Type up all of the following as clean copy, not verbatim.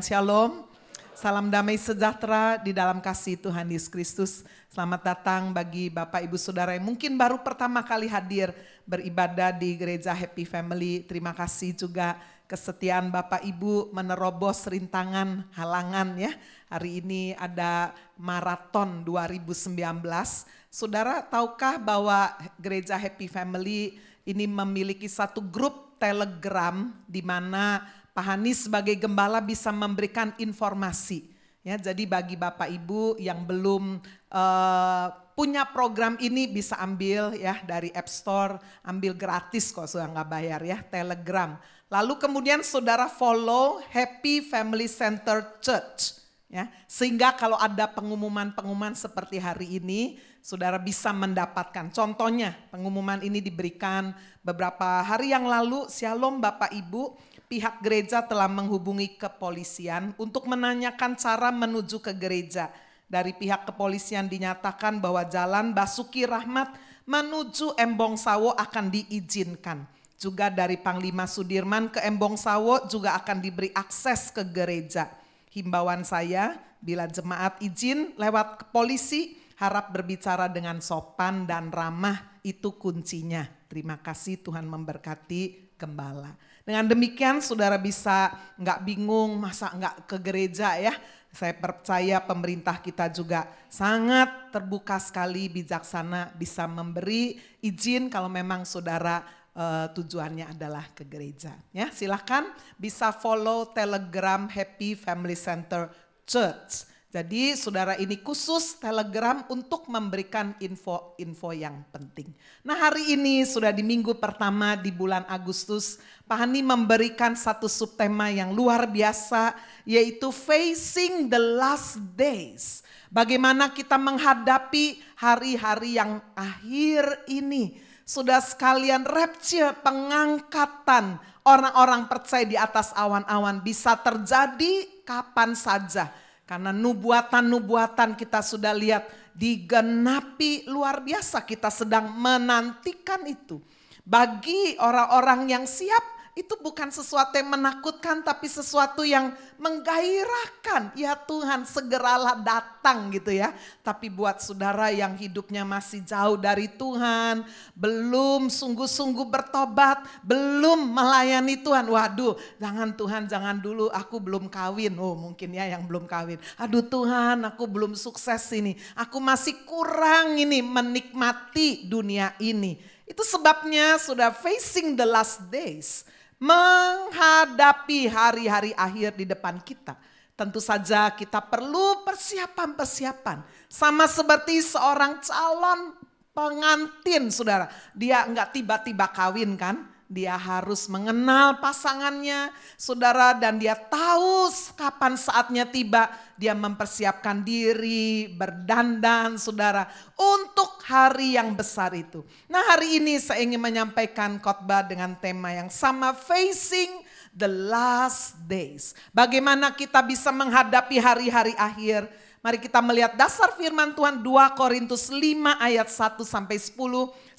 Shalom, salam damai sejahtera di dalam kasih Tuhan Yesus Kristus. Selamat datang bagi Bapak Ibu Saudara yang mungkin baru pertama kali hadir beribadah di Gereja Happy Family. Terima kasih juga kesetiaan Bapak Ibu menerobos rintangan halangan ya. Hari ini ada maraton 2019. Saudara tahukah bahwa Gereja Happy Family ini memiliki satu grup Telegram di mana Pak Hani sebagai gembala bisa memberikan informasi. Ya, jadi bagi Bapak Ibu yang belum punya program ini bisa ambil ya dari App Store, ambil gratis kok, sudah nggak bayar ya, Telegram. Lalu kemudian saudara follow Happy Family Center Church. Ya, sehingga kalau ada pengumuman-pengumuman seperti hari ini, saudara bisa mendapatkan. Contohnya pengumuman ini diberikan beberapa hari yang lalu. Shalom Bapak Ibu, pihak gereja telah menghubungi kepolisian untuk menanyakan cara menuju ke gereja. Dari pihak kepolisian dinyatakan bahwa jalan Basuki Rahmat menuju Embong Sawo akan diizinkan. Juga dari Panglima Sudirman ke Embong Sawo juga akan diberi akses ke gereja. Himbauan saya, bila jemaat izin lewat ke polisi, harap berbicara dengan sopan dan ramah, itu kuncinya. Terima kasih, Tuhan memberkati gembala. Dengan demikian saudara bisa nggak bingung, masa nggak ke gereja ya. Saya percaya pemerintah kita juga sangat terbuka sekali, bijaksana, bisa memberi izin kalau memang saudara tujuannya adalah ke gereja. Ya, silakan bisa follow Telegram Happy Family Center Church. Jadi saudara ini khusus Telegram untuk memberikan info-info yang penting. Nah hari ini sudah di minggu pertama di bulan Agustus, Pak Hani memberikan satu subtema yang luar biasa, yaitu Facing the Last Days. Bagaimana kita menghadapi hari-hari yang akhir ini. Sudah sekalian, rapture, pengangkatan orang-orang percaya di atas awan-awan bisa terjadi kapan saja. Karena nubuatan-nubuatan kita sudah lihat digenapi luar biasa, kita sedang menantikan itu. Bagi orang-orang yang siap, itu bukan sesuatu yang menakutkan tapi sesuatu yang menggairahkan. Ya Tuhan segeralah datang gitu ya. Tapi buat saudara yang hidupnya masih jauh dari Tuhan, belum sungguh-sungguh bertobat, belum melayani Tuhan. Waduh jangan Tuhan, jangan dulu, aku belum kawin. Oh mungkin ya yang belum kawin. Aduh Tuhan aku belum sukses ini, aku masih kurang ini menikmati dunia ini. Itu sebabnya sudah facing the last days. Menghadapi hari-hari akhir di depan kita. Tentu saja kita perlu persiapan-persiapan. Sama seperti seorang calon pengantin saudara. Dia enggak tiba-tiba kawin kan. Dia harus mengenal pasangannya saudara. Dan dia tahu kapan saatnya tiba. Dia mempersiapkan diri, berdandan saudara. Untuk hari yang besar itu. Nah hari ini saya ingin menyampaikan khotbah dengan tema yang sama. Facing the last days. Bagaimana kita bisa menghadapi hari-hari akhir. Mari kita melihat dasar firman Tuhan 2 Korintus 5 ayat 1 sampai 10.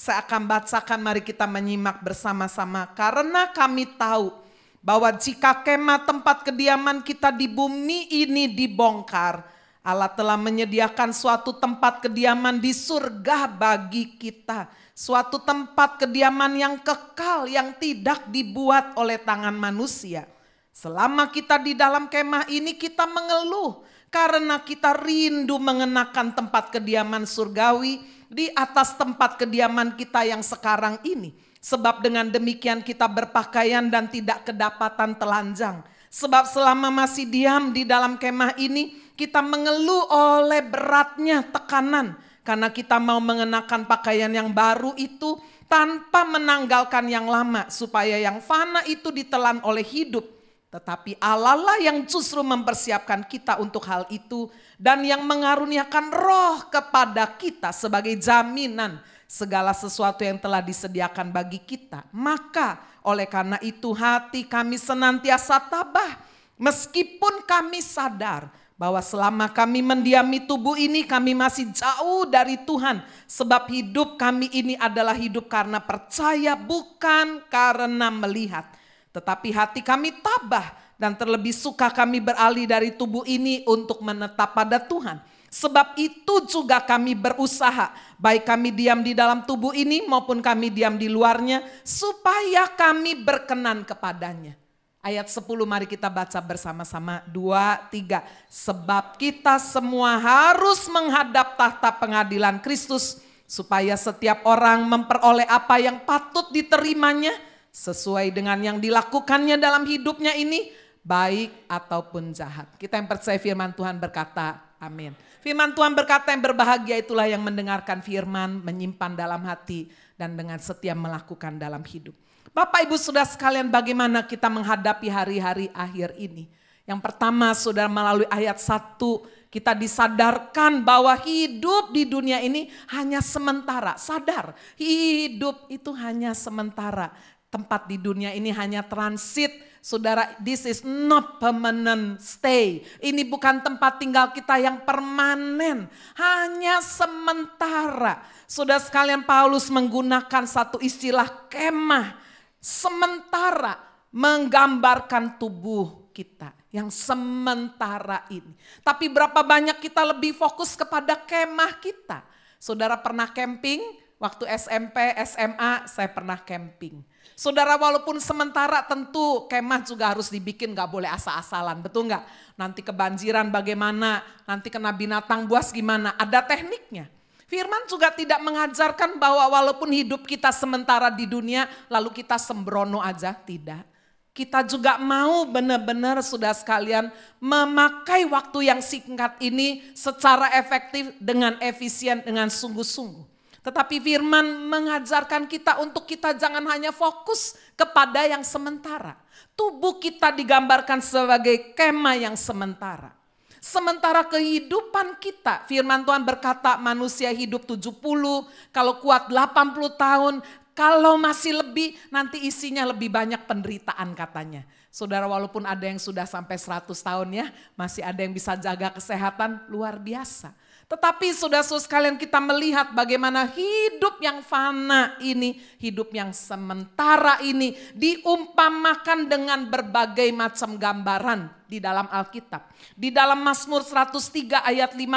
Saya akan bacakan, mari kita menyimak bersama-sama. Karena kami tahu bahwa jika kemah tempat kediaman kita di bumi ini dibongkar, Allah telah menyediakan suatu tempat kediaman di surga bagi kita. Suatu tempat kediaman yang kekal yang tidak dibuat oleh tangan manusia. Selama kita di dalam kemah ini kita mengeluh. Karena kita rindu mengenakan tempat kediaman surgawi di atas tempat kediaman kita yang sekarang ini. Sebab dengan demikian kita berpakaian dan tidak kedapatan telanjang. Sebab selama masih diam di dalam kemah ini kita mengeluh oleh beratnya tekanan. Karena kita mau mengenakan pakaian yang baru itu tanpa menanggalkan yang lama. Supaya yang fana itu ditelan oleh hidup. Tetapi Allah lah yang justru mempersiapkan kita untuk hal itu. Dan yang mengaruniakan roh kepada kita sebagai jaminan segala sesuatu yang telah disediakan bagi kita. Maka oleh karena itu hati kami senantiasa tabah. Meskipun kami sadar bahwa selama kami mendiami tubuh ini kami masih jauh dari Tuhan. Sebab hidup kami ini adalah hidup karena percaya bukan karena melihat. Tetapi hati kami tabah dan terlebih suka kami beralih dari tubuh ini untuk menetap pada Tuhan. Sebab itu juga kami berusaha, baik kami diam di dalam tubuh ini maupun kami diam di luarnya, supaya kami berkenan kepadanya. Ayat 10 mari kita baca bersama-sama, 2, 3. Sebab kita semua harus menghadap tahta pengadilan Kristus, supaya setiap orang memperoleh apa yang patut diterimanya, sesuai dengan yang dilakukannya dalam hidupnya ini, baik ataupun jahat. Kita yang percaya firman Tuhan berkata, amin. Firman Tuhan berkata yang berbahagia itulah yang mendengarkan firman, menyimpan dalam hati, dan dengan setia melakukan dalam hidup. Bapak Ibu Saudara sekalian, bagaimana kita menghadapi hari-hari akhir ini? Yang pertama, saudara, melalui ayat 1, kita disadarkan bahwa hidup di dunia ini hanya sementara. Sadar, hidup itu hanya sementara. Tempat di dunia ini hanya transit. Saudara, this is not permanent stay. Ini bukan tempat tinggal kita yang permanen. Hanya sementara. Saudara sekalian, Paulus menggunakan satu istilah kemah. Sementara, menggambarkan tubuh kita yang sementara ini. Tapi berapa banyak kita lebih fokus kepada kemah kita. Saudara pernah camping? Waktu SMP, SMA saya pernah camping. Saudara, walaupun sementara tentu kemah juga harus dibikin, gak boleh asal-asalan, betul gak? Nanti kebanjiran bagaimana, nanti kena binatang buas gimana, ada tekniknya. Firman juga tidak mengajarkan bahwa walaupun hidup kita sementara di dunia lalu kita sembrono aja, tidak. Kita juga mau benar-benar saudara sekalian memakai waktu yang singkat ini secara efektif dengan efisien, dengan sungguh-sungguh. Tetapi firman mengajarkan kita untuk kita jangan hanya fokus kepada yang sementara. Tubuh kita digambarkan sebagai kemah yang sementara. Sementara kehidupan kita, firman Tuhan berkata manusia hidup 70, kalau kuat 80 tahun, kalau masih lebih nanti isinya lebih banyak penderitaan katanya. Saudara, walaupun ada yang sudah sampai 100 tahun ya, masih ada yang bisa jaga kesehatan, luar biasa. Tetapi saudara-saudara sekalian, kita melihat bagaimana hidup yang fana ini, hidup yang sementara ini diumpamakan dengan berbagai macam gambaran di dalam Alkitab. Di dalam Mazmur 103 ayat 15,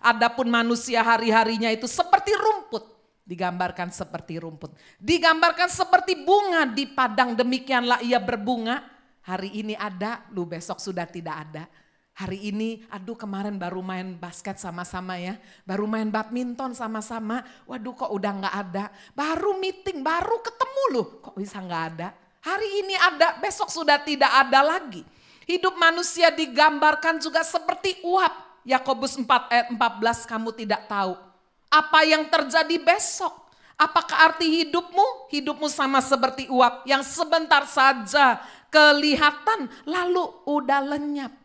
adapun manusia hari-harinya itu seperti rumput. Digambarkan seperti rumput. Digambarkan seperti bunga di padang, demikianlah ia berbunga. Hari ini ada, lu besok sudah tidak ada. Hari ini, aduh kemarin baru main basket sama-sama ya. Baru main badminton sama-sama. Waduh kok udah gak ada. Baru meeting, baru ketemu loh. Kok bisa gak ada? Hari ini ada, besok sudah tidak ada lagi. Hidup manusia digambarkan juga seperti uap. Yakobus 4 ayat 14, kamu tidak tahu apa yang terjadi besok. Apakah arti hidupmu? Hidupmu sama seperti uap yang sebentar saja kelihatan lalu udah lenyap.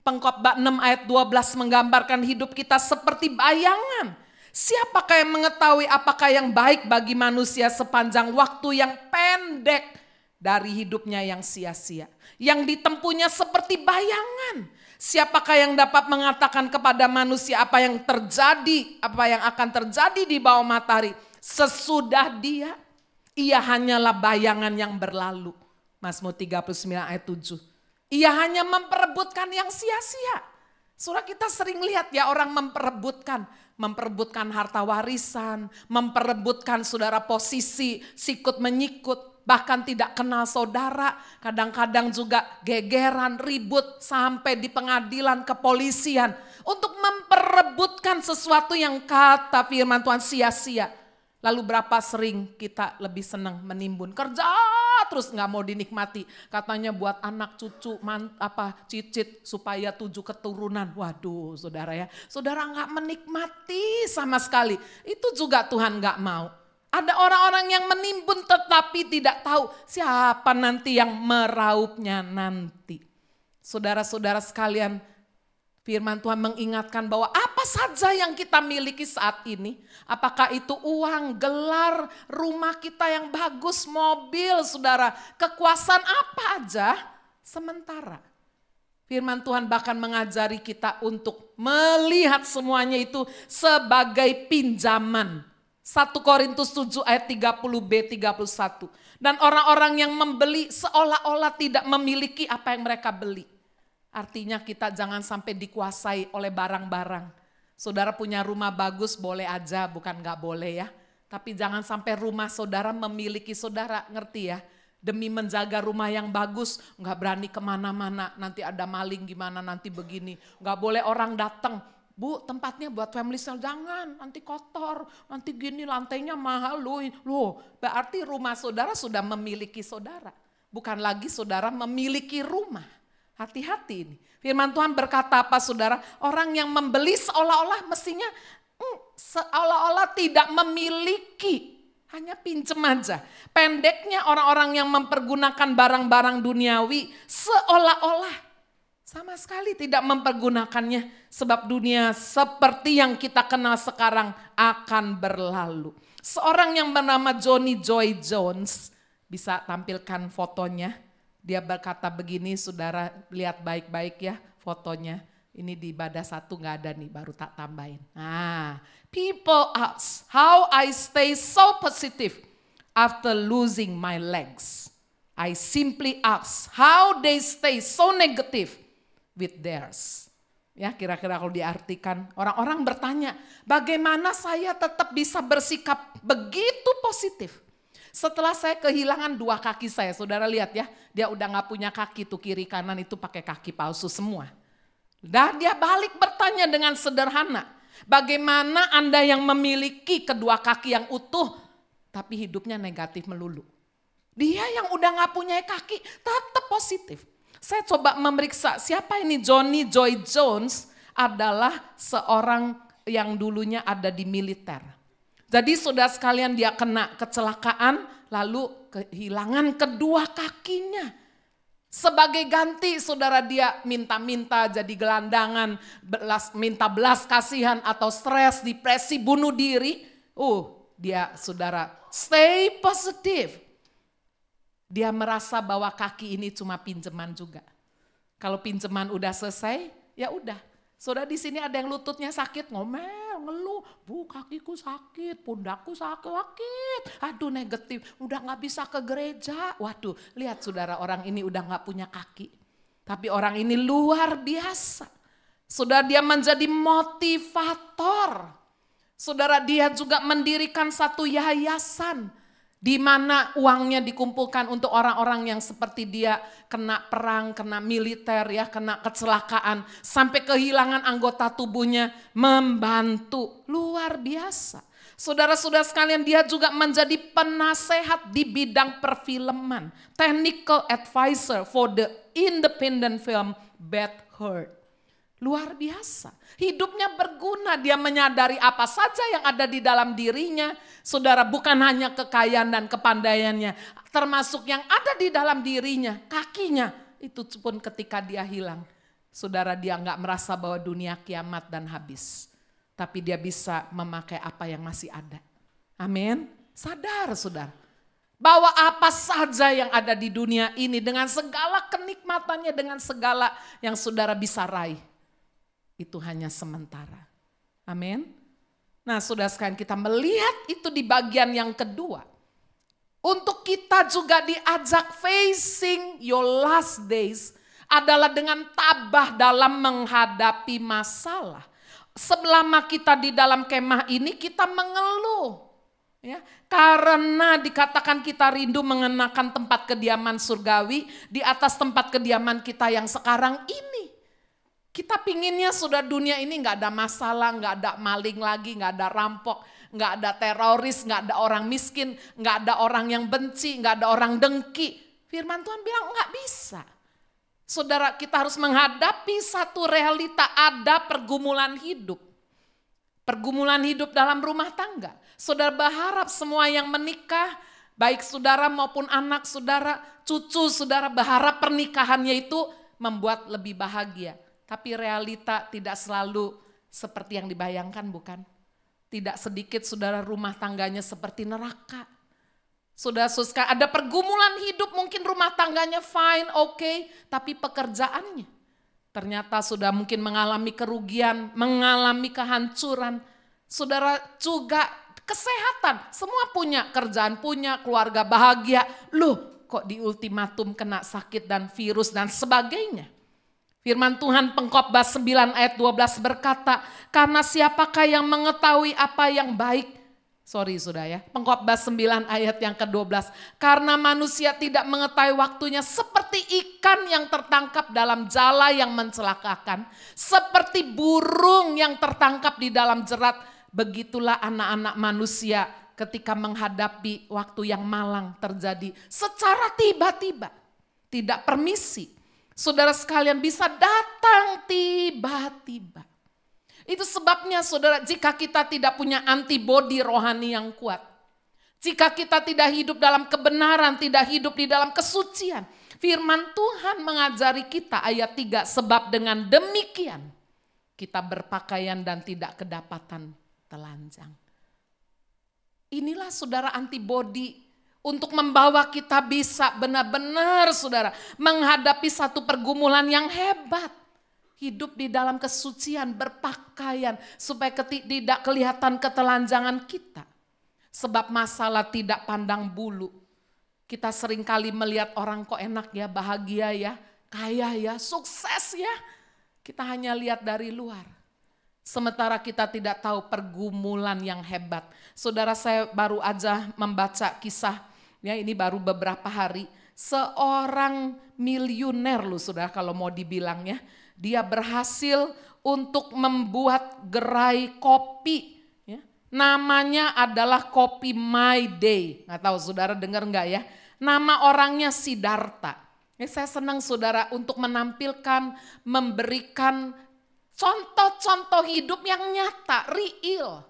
Pengkhotbah 6 ayat 12 menggambarkan hidup kita seperti bayangan. Siapakah yang mengetahui apakah yang baik bagi manusia sepanjang waktu yang pendek dari hidupnya yang sia-sia. Yang ditempuhnya seperti bayangan. Siapakah yang dapat mengatakan kepada manusia apa yang terjadi, apa yang akan terjadi di bawah matahari sesudah dia? Ia hanyalah bayangan yang berlalu. Mazmur 39 ayat 7. Ia hanya memperebutkan yang sia-sia. Saudara, kita sering lihat ya orang memperebutkan harta warisan, memperebutkan saudara posisi, sikut menyikut, bahkan tidak kenal saudara, kadang-kadang juga gegeran, ribut sampai di pengadilan kepolisian untuk memperebutkan sesuatu yang kata firman Tuhan sia-sia. Lalu berapa sering kita lebih senang menimbun, kerja terus nggak mau dinikmati, katanya buat anak cucu cicit supaya 7 keturunan. Waduh saudara ya, saudara nggak menikmati sama sekali, itu juga Tuhan nggak mau. Ada orang-orang yang menimbun tetapi tidak tahu siapa nanti yang meraupnya nanti. Saudara-saudara sekalian, firman Tuhan mengingatkan bahwa apa saja yang kita miliki saat ini, apakah itu uang, gelar, rumah kita yang bagus, mobil, saudara, kekuasaan apa aja, sementara. Firman Tuhan bahkan mengajari kita untuk melihat semuanya itu sebagai pinjaman 1 Korintus 7 ayat 30b 31. Dan orang-orang yang membeli seolah-olah tidak memiliki apa yang mereka beli. Artinya kita jangan sampai dikuasai oleh barang-barang. Saudara punya rumah bagus boleh aja, bukan gak boleh ya. Tapi jangan sampai rumah saudara memiliki saudara, ngerti ya. Demi menjaga rumah yang bagus, gak berani kemana-mana, nanti ada maling gimana, nanti begini. Gak boleh orang datang, Bu tempatnya buat family sale, jangan nanti kotor, nanti gini lantainya mahal loh. Berarti rumah saudara sudah memiliki saudara. Bukan lagi saudara memiliki rumah. Hati-hati ini. Firman Tuhan berkata apa saudara? Orang yang membeli seolah-olah mestinya seolah-olah tidak memiliki. Hanya pinjem aja. Pendeknya orang-orang yang mempergunakan barang-barang duniawi seolah-olah sama sekali tidak mempergunakannya. Sebab dunia seperti yang kita kenal sekarang akan berlalu. Seorang yang bernama Johnny Joy Jones, bisa tampilkan fotonya. Dia berkata begini, saudara lihat baik-baik ya fotonya. Ini di ibadah 1 gak ada nih, baru tak tambahin. People ask how I stay so positive after losing my legs. I simply ask how they stay so negative with theirs. Ya, kira-kira kalau diartikan, orang-orang bertanya, bagaimana saya tetap bisa bersikap begitu positif? Setelah saya kehilangan 2 kaki saya, saudara lihat ya, dia udah gak punya kaki tuh, kiri kanan itu pakai kaki palsu semua. Dan dia balik bertanya dengan sederhana, bagaimana Anda yang memiliki kedua kaki yang utuh, tapi hidupnya negatif melulu? Dia yang udah gak punya kaki tetap positif. Saya coba memeriksa siapa ini Johnny Joy Jones, adalah seorang yang dulunya ada di militer. Jadi saudara sekalian dia kena kecelakaan lalu kehilangan kedua kakinya. Sebagai ganti saudara dia minta-minta jadi gelandangan, minta belas kasihan atau stres, depresi, bunuh diri. Dia saudara stay positive. Dia merasa bahwa kaki ini cuma pinjaman juga. Kalau pinjaman udah selesai, ya udah. Saudara di sini ada yang lututnya sakit, ngomel, ngeluh, Bu kakiku sakit, pundakku sakit, aduh negatif, udah gak bisa ke gereja. Waduh, lihat saudara orang ini udah gak punya kaki. Tapi orang ini luar biasa. Saudara dia menjadi motivator. Saudara dia juga mendirikan satu yayasan. Di mana uangnya dikumpulkan untuk orang-orang yang seperti dia kena perang, kena militer, ya, kena kecelakaan, sampai kehilangan anggota tubuhnya, membantu. Luar biasa. Saudara-saudara sekalian, dia juga menjadi penasehat di bidang perfilman. Technical advisor for the independent film Bad Heart. Luar biasa. Hidupnya berguna, dia menyadari apa saja yang ada di dalam dirinya. Saudara, bukan hanya kekayaan dan kepandaiannya, termasuk yang ada di dalam dirinya, kakinya. Itu pun ketika dia hilang. Saudara, dia enggak merasa bahwa dunia kiamat dan habis. Tapi dia bisa memakai apa yang masih ada. Amin. Sadar saudara. Bahwa apa saja yang ada di dunia ini dengan segala kenikmatannya, dengan segala yang saudara bisa raih. Itu hanya sementara. Amin. Nah saudara sekalian, kita melihat itu di bagian yang kedua. Untuk kita juga diajak facing your last days adalah dengan tabah dalam menghadapi masalah. Selama kita di dalam kemah ini kita mengeluh. Ya, karena dikatakan kita rindu mengenakan tempat kediaman surgawi di atas tempat kediaman kita yang sekarang ini. Kita pinginnya sudah dunia ini nggak ada masalah, nggak ada maling lagi, nggak ada rampok, nggak ada teroris, nggak ada orang miskin, nggak ada orang yang benci, nggak ada orang dengki. Firman Tuhan bilang nggak bisa. Saudara, kita harus menghadapi satu realita, ada pergumulan hidup. Pergumulan hidup dalam rumah tangga. Saudara berharap semua yang menikah, baik saudara maupun anak saudara, cucu saudara, berharap pernikahannya itu membuat lebih bahagia. Tapi realita tidak selalu seperti yang dibayangkan, bukan? Tidak sedikit saudara rumah tangganya seperti neraka. Saudara suka ada pergumulan hidup, mungkin rumah tangganya fine, oke, tapi pekerjaannya ternyata sudah mungkin mengalami kerugian, mengalami kehancuran. Saudara juga kesehatan, semua punya, kerjaan punya, keluarga bahagia. Loh, kok di ultimatum kena sakit dan virus dan sebagainya. Firman Tuhan Pengkhotbah 9 ayat 12 berkata, karena siapakah yang mengetahui apa yang baik? Sorry sudah ya, Pengkhotbah 9 ayat yang ke-12. Karena manusia tidak mengetahui waktunya seperti ikan yang tertangkap dalam jala yang mencelakakan. Seperti burung yang tertangkap di dalam jerat. Begitulah anak-anak manusia ketika menghadapi waktu yang malang terjadi. Secara tiba-tiba, tidak permisi. Saudara sekalian bisa datang tiba-tiba. Itu sebabnya saudara, jika kita tidak punya antibodi rohani yang kuat, jika kita tidak hidup dalam kebenaran, tidak hidup di dalam kesucian, firman Tuhan mengajari kita ayat 3, sebab dengan demikian kita berpakaian dan tidak kedapatan telanjang. Inilah saudara antibodi untuk membawa kita bisa benar-benar saudara menghadapi satu pergumulan yang hebat. Hidup di dalam kesucian, berpakaian supaya tidak kelihatan ketelanjangan kita. Sebab masalah tidak pandang bulu. Kita seringkali melihat orang kok enak ya, bahagia ya, kaya ya, sukses ya. Kita hanya lihat dari luar. Sementara kita tidak tahu pergumulan yang hebat. Saudara, saya baru aja membaca kisah, ya ini baru beberapa hari. Seorang miliuner loh saudara kalau mau dibilang ya. Dia berhasil untuk membuat gerai kopi. Ya. Namanya adalah Kopi My Day. Nggak tahu saudara dengar nggak ya. Nama orangnya Siddhartha. Saya senang saudara untuk menampilkan, memberikan contoh-contoh hidup yang nyata, real.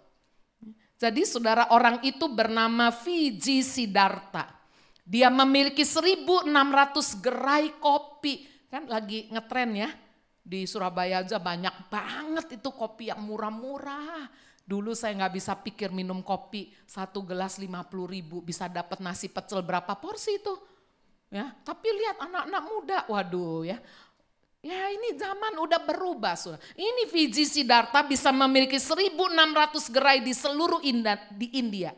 Jadi saudara, orang itu bernama V.G. Siddhartha. Dia memiliki 1.600 gerai kopi. Kan lagi ngetren ya. Di Surabaya aja banyak banget itu kopi yang murah-murah. Dulu saya nggak bisa pikir minum kopi 1 gelas 50.000 bisa dapat nasi pecel berapa porsi itu. Ya, tapi lihat anak-anak muda, waduh ya. Ya ini zaman udah berubah. Saudara. Ini V.G. Siddhartha bisa memiliki 1.600 gerai di seluruh India.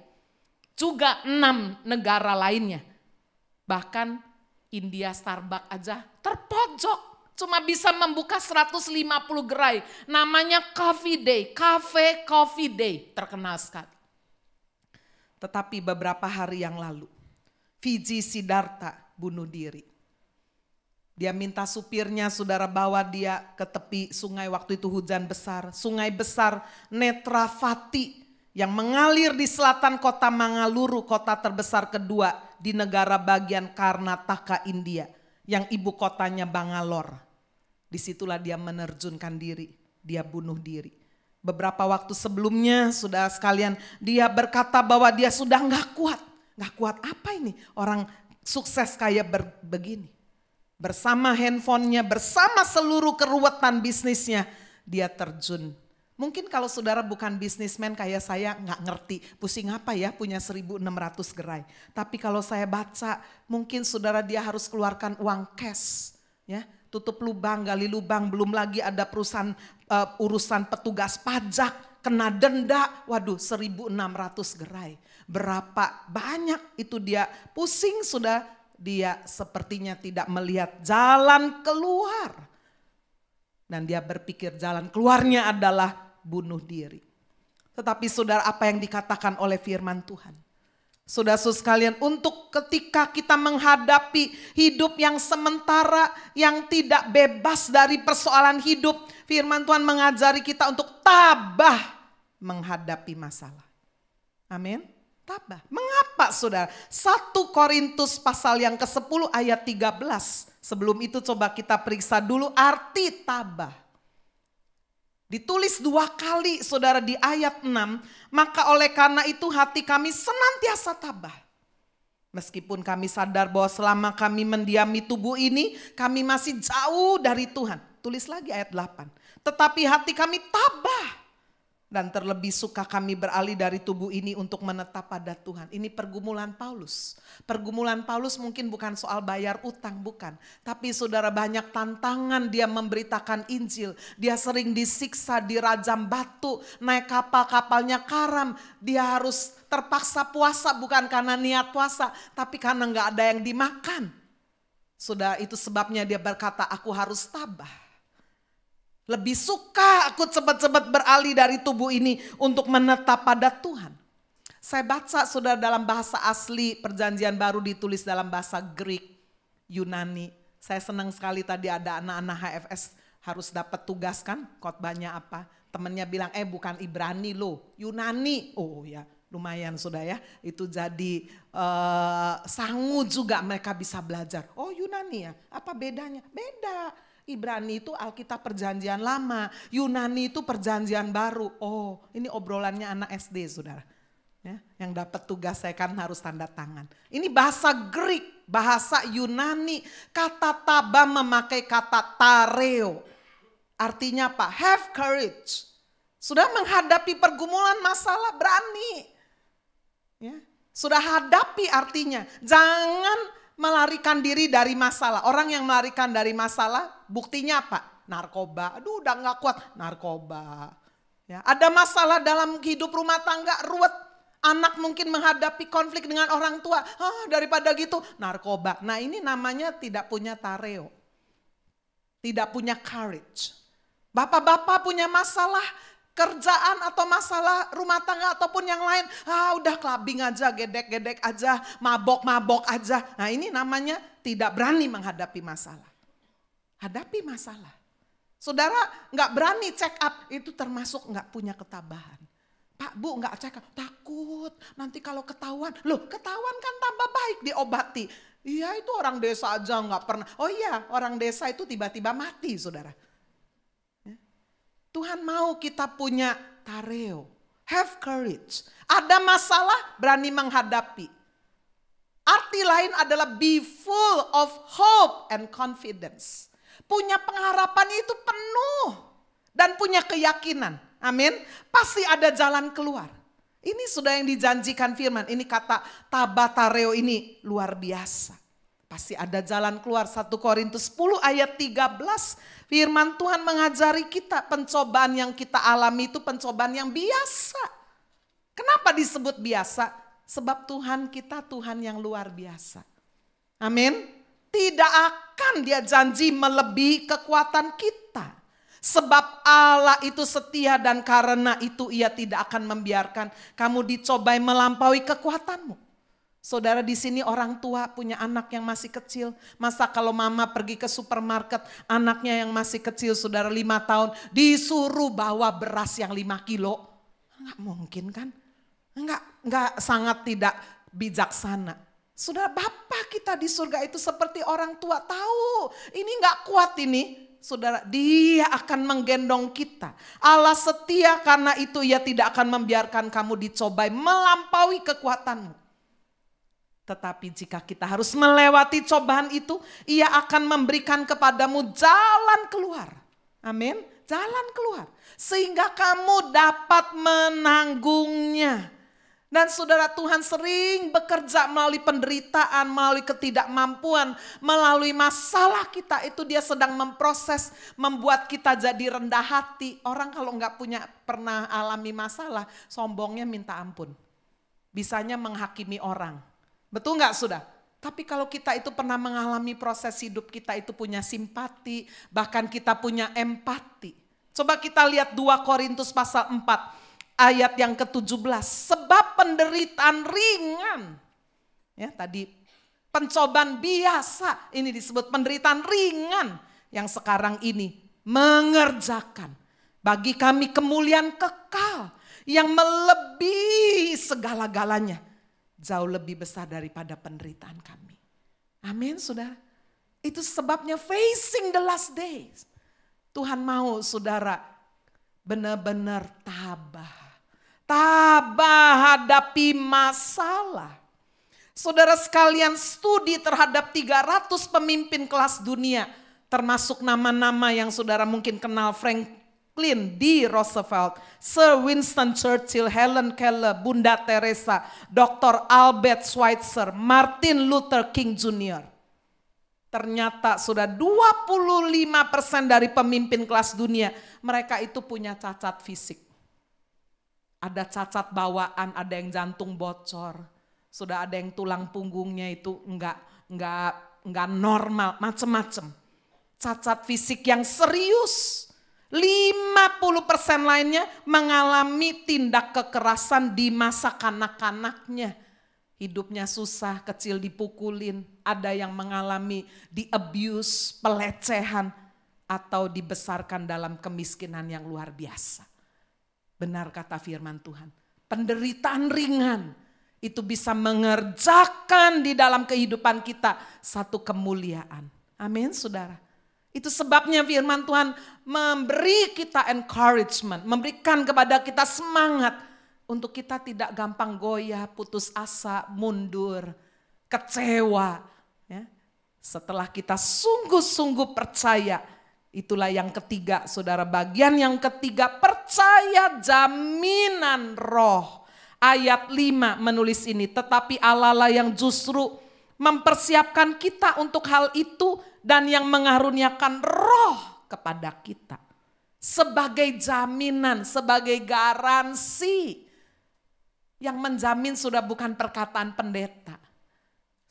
Juga 6 negara lainnya. Bahkan India Starbucks aja terpojok. Cuma bisa membuka 150 gerai. Namanya Coffee Day, Cafe Coffee Day. Terkenal sekali. Tetapi beberapa hari yang lalu, V.G. Siddhartha bunuh diri. Dia minta supirnya saudara bawa dia ke tepi sungai, waktu itu hujan besar. Sungai besar Netravati yang mengalir di selatan kota Mangaluru, kota terbesar kedua di negara bagian Karnataka India. Yang ibu kotanya Bangalore. Disitulah dia menerjunkan diri, dia bunuh diri. Beberapa waktu sebelumnya saudara sekalian, dia berkata bahwa dia sudah gak kuat. Gak kuat apa ini? Orang sukses kayak begini. Bersama handphonenya, bersama seluruh keruwetan bisnisnya, dia terjun. Mungkin kalau saudara bukan bisnismen kayak saya gak ngerti pusing apa ya punya 1.600 gerai. Tapi kalau saya baca mungkin saudara dia harus keluarkan uang cash ya. Tutup lubang, gali lubang, belum lagi ada perusahaan urusan petugas pajak, kena denda, waduh 1.600 gerai. Berapa banyak itu dia pusing sudah, dia sepertinya tidak melihat jalan keluar. Dan dia berpikir jalan keluarnya adalah bunuh diri. Tetapi saudara, apa yang dikatakan oleh firman Tuhan? Saudara-saudara sekalian, untuk ketika kita menghadapi hidup yang sementara, yang tidak bebas dari persoalan hidup, firman Tuhan mengajari kita untuk tabah menghadapi masalah. Amin. Tabah. Mengapa saudara? 1 Korintus pasal yang ke-10 ayat 13. Sebelum itu coba kita periksa dulu arti tabah. Ditulis 2 kali saudara di ayat 6, maka oleh karena itu hati kami senantiasa tabah. Meskipun kami sadar bahwa selama kami mendiami tubuh ini, kami masih jauh dari Tuhan. Tulis lagi ayat 8. Tetapi hati kami tabah. Dan terlebih suka kami beralih dari tubuh ini untuk menetap pada Tuhan. Ini pergumulan Paulus. Pergumulan Paulus mungkin bukan soal bayar utang, bukan. Tapi saudara, banyak tantangan dia memberitakan Injil. Dia sering disiksa, dirajam batu, naik kapal-kapalnya karam. Dia harus terpaksa puasa bukan karena niat puasa, tapi karena gak ada yang dimakan. Saudara, itu sebabnya dia berkata, aku harus tabah. Lebih suka aku cepat-cepat beralih dari tubuh ini untuk menetap pada Tuhan. Saya baca saudara dalam bahasa asli perjanjian baru ditulis dalam bahasa Greek, Yunani. Saya senang sekali tadi ada anak-anak HFS harus dapat tugas kan, khotbahnya apa. Temennya bilang bukan Ibrani loh, Yunani. Oh ya lumayan sudah ya, itu jadi sangu juga mereka bisa belajar. Oh Yunani ya, apa bedanya? Beda. Ibrani itu Alkitab perjanjian lama, Yunani itu perjanjian baru. Oh, ini obrolannya anak SD, saudara. Ya, yang dapat tugas saya kan harus tanda tangan. Ini bahasa Greek, bahasa Yunani. Kata taba memakai kata tareo. Artinya apa? Have courage. Sudah menghadapi pergumulan masalah, berani. Ya, sudah hadapi artinya. Jangan melarikan diri dari masalah. Orang yang melarikan dari masalah buktinya apa? Narkoba. Aduh udah gak kuat. Narkoba. Ya, ada masalah dalam hidup rumah tangga ruwet. Anak mungkin menghadapi konflik dengan orang tua. Daripada gitu narkoba. Nah ini namanya tidak punya tareo. Tidak punya courage. Bapak-bapak punya masalah kerjaan atau masalah rumah tangga ataupun yang lain, udah clubbing aja, gedek-gedek aja, mabok-mabok aja. Nah ini namanya tidak berani menghadapi masalah. Hadapi masalah. Saudara nggak berani check up, itu termasuk nggak punya ketabahan. Pak Bu nggak check up, takut nanti kalau ketahuan. Loh ketahuan kan tambah baik diobati. Iya itu orang desa aja nggak pernah. Oh iya orang desa itu tiba-tiba mati saudara. Tuhan mau kita punya tareo, have courage. Ada masalah, berani menghadapi. Arti lain adalah be full of hope and confidence. Punya pengharapan itu penuh dan punya keyakinan. Amin. Pasti ada jalan keluar. Ini sudah yang dijanjikan firman. Ini kata tabatareo ini luar biasa. Pasti ada jalan keluar. 1 Korintus 10 ayat 13. Firman Tuhan mengajari kita pencobaan yang kita alami itu pencobaan yang biasa. Kenapa disebut biasa? Sebab Tuhan kita Tuhan yang luar biasa. Amin. Tidak akan dia janji melebihi kekuatan kita. Sebab Allah itu setia dan karena itu ia tidak akan membiarkan kamu dicobai melampaui kekuatanmu. Saudara di sini orang tua punya anak yang masih kecil. Masa kalau mama pergi ke supermarket, anaknya yang masih kecil saudara 5 tahun disuruh bawa beras yang 5 kilo. Enggak mungkin kan? Enggak sangat tidak bijaksana. Saudara Bapa kita di surga itu seperti orang tua tahu. Ini enggak kuat ini. Saudara dia akan menggendong kita. Allah setia karena itu ia tidak akan membiarkan kamu dicobai melampaui kekuatanmu. Tetapi jika kita harus melewati cobaan itu, ia akan memberikan kepadamu jalan keluar. Amin. Jalan keluar. Sehingga kamu dapat menanggungnya. Dan saudara Tuhan sering bekerja melalui penderitaan, melalui ketidakmampuan, melalui masalah kita itu dia sedang memproses, membuat kita jadi rendah hati. Orang kalau nggak pernah alami masalah, sombongnya minta ampun. Bisanya menghakimi orang. Betul nggak sudah? Tapi kalau kita itu pernah mengalami proses hidup kita itu punya simpati, bahkan kita punya empati. Coba kita lihat 2 Korintus pasal 4 ayat yang ke-17. Sebab penderitaan ringan. Ya tadi pencobaan biasa ini disebut penderitaan ringan yang sekarang ini mengerjakan bagi kami kemuliaan kekal yang melebihi segala-galanya. Jauh lebih besar daripada penderitaan kami. Amin saudara. Itu sebabnya facing the last days. Tuhan mau saudara benar-benar tabah. Tabah hadapi masalah. Saudara sekalian studi terhadap 300 pemimpin kelas dunia. Termasuk nama-nama yang saudara mungkin kenal. Franklin Franklin D. Roosevelt, Sir Winston Churchill, Helen Keller, Bunda Teresa, Dr. Albert Schweitzer, Martin Luther King Jr. Ternyata sudah 25% dari pemimpin kelas dunia, mereka itu punya cacat fisik. Ada cacat bawaan, ada yang jantung bocor, sudah ada yang tulang punggungnya itu enggak normal, macam-macam. Cacat fisik yang serius. 50% lainnya mengalami tindak kekerasan di masa kanak-kanaknya. Hidupnya susah, kecil dipukulin, ada yang mengalami di-abuse, pelecehan, atau dibesarkan dalam kemiskinan yang luar biasa. Benar kata firman Tuhan, penderitaan ringan itu bisa mengerjakan di dalam kehidupan kita satu kemuliaan. Amin, saudara. Itu sebabnya firman Tuhan memberi kita encouragement, memberikan kepada kita semangat untuk kita tidak gampang goyah, putus asa, mundur, kecewa. Ya. Setelah kita sungguh-sungguh percaya, itulah yang ketiga, saudara. Bagian yang ketiga, percaya jaminan roh. Ayat 5 menulis ini, tetapi Allah lah yang justru mempersiapkan kita untuk hal itu dan yang mengaruniakan roh kepada kita. Sebagai jaminan, sebagai garansi. Yang menjamin sudah bukan perkataan pendeta.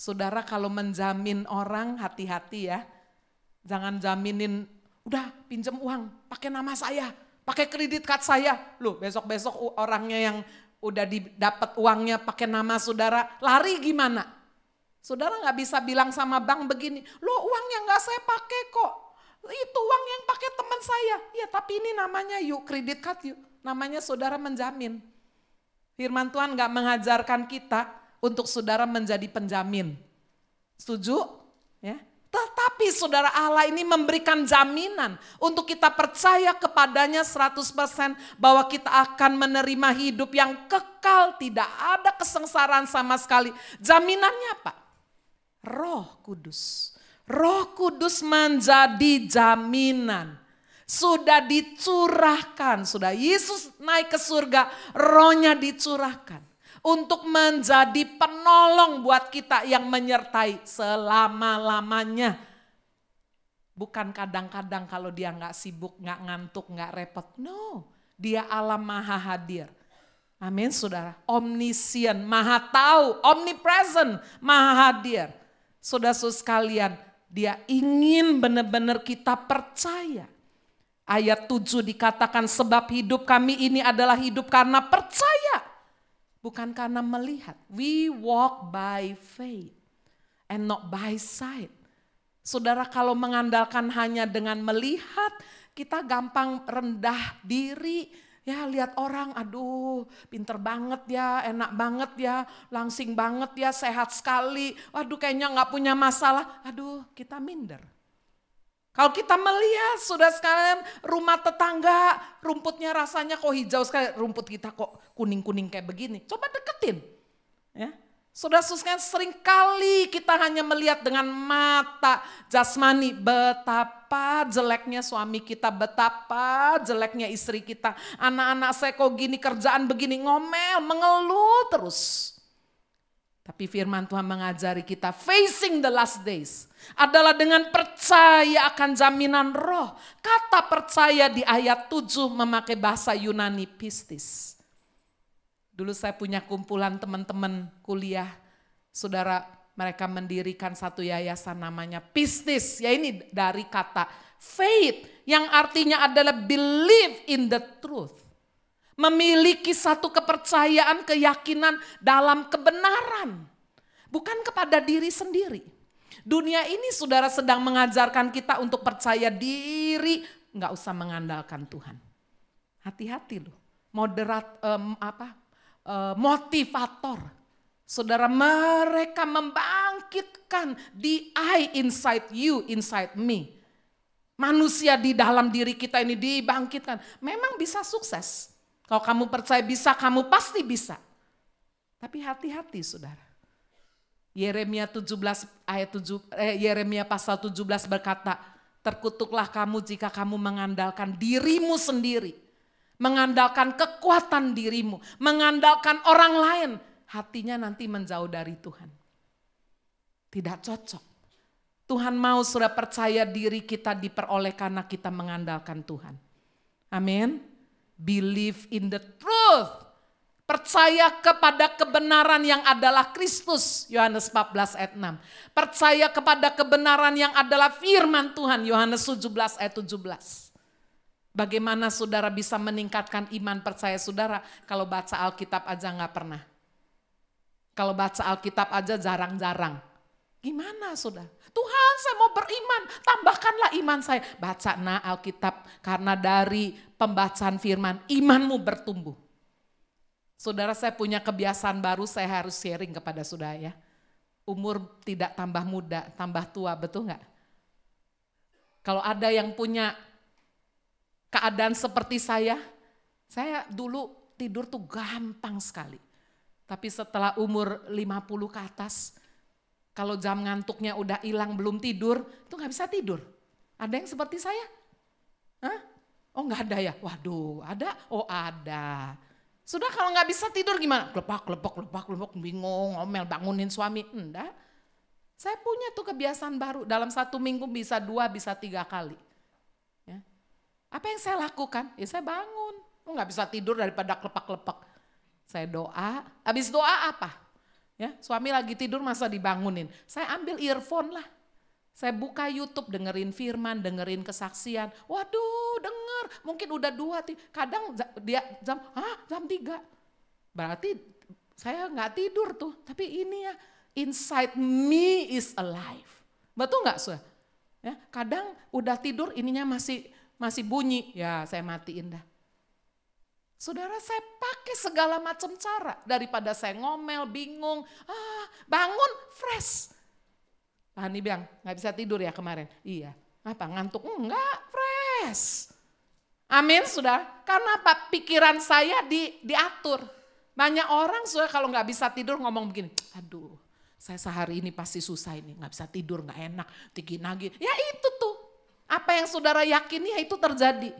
Saudara kalau menjamin orang hati-hati ya. Jangan jaminin, udah pinjam uang pakai nama saya, pakai kredit card saya. Loh besok-besok orangnya yang udah didapat uangnya pakai nama saudara, lari gimana? Saudara gak bisa bilang sama bank begini, loh uang yang gak saya pakai kok, itu uang yang pakai teman saya. Ya tapi ini namanya yuk kredit card yuk, namanya saudara menjamin. Firman Tuhan gak mengajarkan kita untuk saudara menjadi penjamin. Setuju? Ya. Tetapi saudara, Allah ini memberikan jaminan untuk kita percaya kepadanya 100% bahwa kita akan menerima hidup yang kekal, tidak ada kesengsaraan sama sekali. Jaminannya apa? Roh Kudus. Roh Kudus menjadi jaminan. Sudah dicurahkan, sudah Yesus naik ke surga, rohnya dicurahkan. Untuk menjadi penolong buat kita yang menyertai selama-lamanya. Bukan kadang-kadang kalau dia gak sibuk, gak ngantuk, gak repot. No, dia Allah maha hadir. Amin saudara, omniscient, maha tahu, omnipresent, maha hadir. Saudara-saudara sekalian, dia ingin benar-benar kita percaya. Ayat 7 dikatakan sebab hidup kami ini adalah hidup karena percaya. Bukan karena melihat. We walk by faith and not by sight. Saudara kalau mengandalkan hanya dengan melihat, kita gampang rendah diri. Ya lihat orang, aduh pinter banget ya, enak banget ya, langsing banget ya, sehat sekali. Waduh kayaknya gak punya masalah. Aduh kita minder. Kalau kita melihat saudara sekalian rumah tetangga rumputnya rasanya kok hijau sekali, rumput kita kok kuning-kuning kayak begini. Coba deketin. Ya. Saudara sekalian seringkali kita hanya melihat dengan mata jasmani betapa jeleknya suami kita, betapa jeleknya istri kita. Anak-anak saya kok gini, kerjaan begini, ngomel, mengeluh terus. Tapi firman Tuhan mengajari kita facing the last days adalah dengan percaya akan jaminan roh. Kata percaya di ayat 7 memakai bahasa Yunani pistis. Dulu saya punya kumpulan teman-teman kuliah. Saudara, mereka mendirikan satu yayasan namanya pistis. Ya ini dari kata faith yang artinya adalah believe in the truth. Memiliki satu kepercayaan, keyakinan dalam kebenaran. Bukan kepada diri sendiri. Dunia ini saudara sedang mengajarkan kita untuk percaya diri. Nggak usah mengandalkan Tuhan. Hati-hati loh. Motivator. Saudara mereka membangkitkan the I inside you, inside me. Manusia di dalam diri kita ini dibangkitkan. Memang bisa sukses. Kalau kamu percaya bisa, kamu pasti bisa. Tapi hati-hati saudara. Yeremia pasal 17 berkata, Terkutuklah kamu jika kamu mengandalkan dirimu sendiri. Mengandalkan kekuatan dirimu. Mengandalkan orang lain. Hatinya nanti menjauh dari Tuhan. Tidak cocok. Tuhan mau sudah percaya diri kita diperoleh karena kita mengandalkan Tuhan. Amin. Believe in the truth. Percaya kepada kebenaran yang adalah Kristus, Yohanes 14 ayat 6. Percaya kepada kebenaran yang adalah firman Tuhan, Yohanes 17 ayat 17. Bagaimana saudara bisa meningkatkan iman percaya saudara kalau baca Alkitab aja nggak pernah? Kalau baca Alkitab aja jarang-jarang. Gimana saudara? Tuhan, saya mau beriman, tambahkanlah iman saya. Baca Alkitab, karena dari pembacaan firman imanmu bertumbuh. Saudara, saya punya kebiasaan baru, saya harus sharing kepada saudara ya. Umur tidak tambah muda, tambah tua, betul nggak? Kalau ada yang punya keadaan seperti saya dulu tidur tuh gampang sekali. Tapi setelah umur 50 ke atas, kalau jam ngantuknya udah hilang belum tidur, itu nggak bisa tidur. Ada yang seperti saya? Hah? Oh nggak ada ya? Waduh, ada? Oh ada. Sudah kalau nggak bisa tidur gimana? Klepak, bingung, ngomel, bangunin suami. Enggak. Saya punya tuh kebiasaan baru. Dalam 1 minggu bisa 2, bisa 3 kali. Ya. Apa yang saya lakukan? Ya saya bangun. Nggak bisa tidur daripada klepak-klepak. Saya doa. Habis doa apa? Ya, suami lagi tidur masa dibangunin. Saya ambil earphone lah. Saya buka YouTube, dengerin firman, dengerin kesaksian. Waduh, denger. Mungkin udah 2, kadang dia jam 3. Berarti saya nggak tidur tuh. Tapi ini ya, inside me is alive. Betul nggak, Saudara? Ya, kadang udah tidur ininya masih bunyi. Ya, saya matiin dah. Saudara, saya pakai segala macam cara. Daripada saya ngomel, bingung. Bangun, fresh. Hani bilang, gak bisa tidur ya kemarin? Iya. Apa, ngantuk? Enggak, fresh. Amin, saudara. Karena apa? Pikiran saya diatur. Banyak orang saudara kalau gak bisa tidur ngomong begini, aduh saya sehari ini pasti susah ini, gak bisa tidur, gak enak, tinggi-nagi. Ya itu tuh, apa yang saudara yakini ya itu terjadi.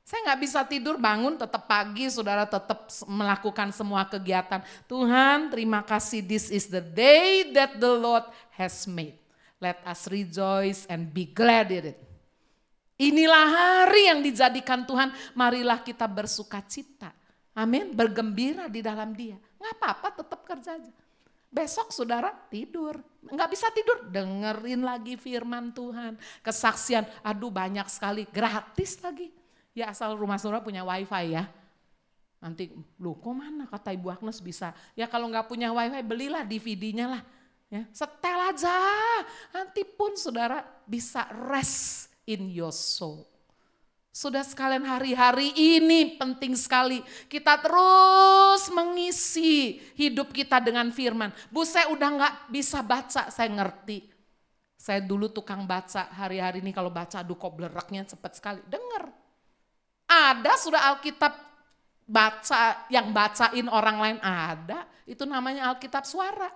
Saya gak bisa tidur, bangun tetap pagi, saudara tetap melakukan semua kegiatan. Tuhan, terima kasih, this is the day that the Lord has made. Let us rejoice and be glad in it. Inilah hari yang dijadikan Tuhan, marilah kita bersuka cita. Amin, bergembira di dalam Dia. Nggak apa-apa, tetap kerja aja. Besok saudara tidur, nggak bisa tidur, dengerin lagi firman Tuhan. Kesaksian, aduh banyak sekali, gratis lagi. Ya asal rumah saudara punya wifi ya. Nanti, loh kok mana kata Ibu Agnes bisa. Ya kalau nggak punya wifi, belilah DVD-nya lah. Ya, setel aja, nanti pun saudara bisa rest in your soul. Sudah sekalian hari-hari ini penting sekali kita terus mengisi hidup kita dengan firman. Bu saya udah gak bisa baca, saya ngerti. Saya dulu tukang baca, hari-hari ini kalau baca aduh kok blereknya cepat sekali. Dengar, ada sudah Alkitab baca yang bacain orang lain ada, itu namanya Alkitab suara.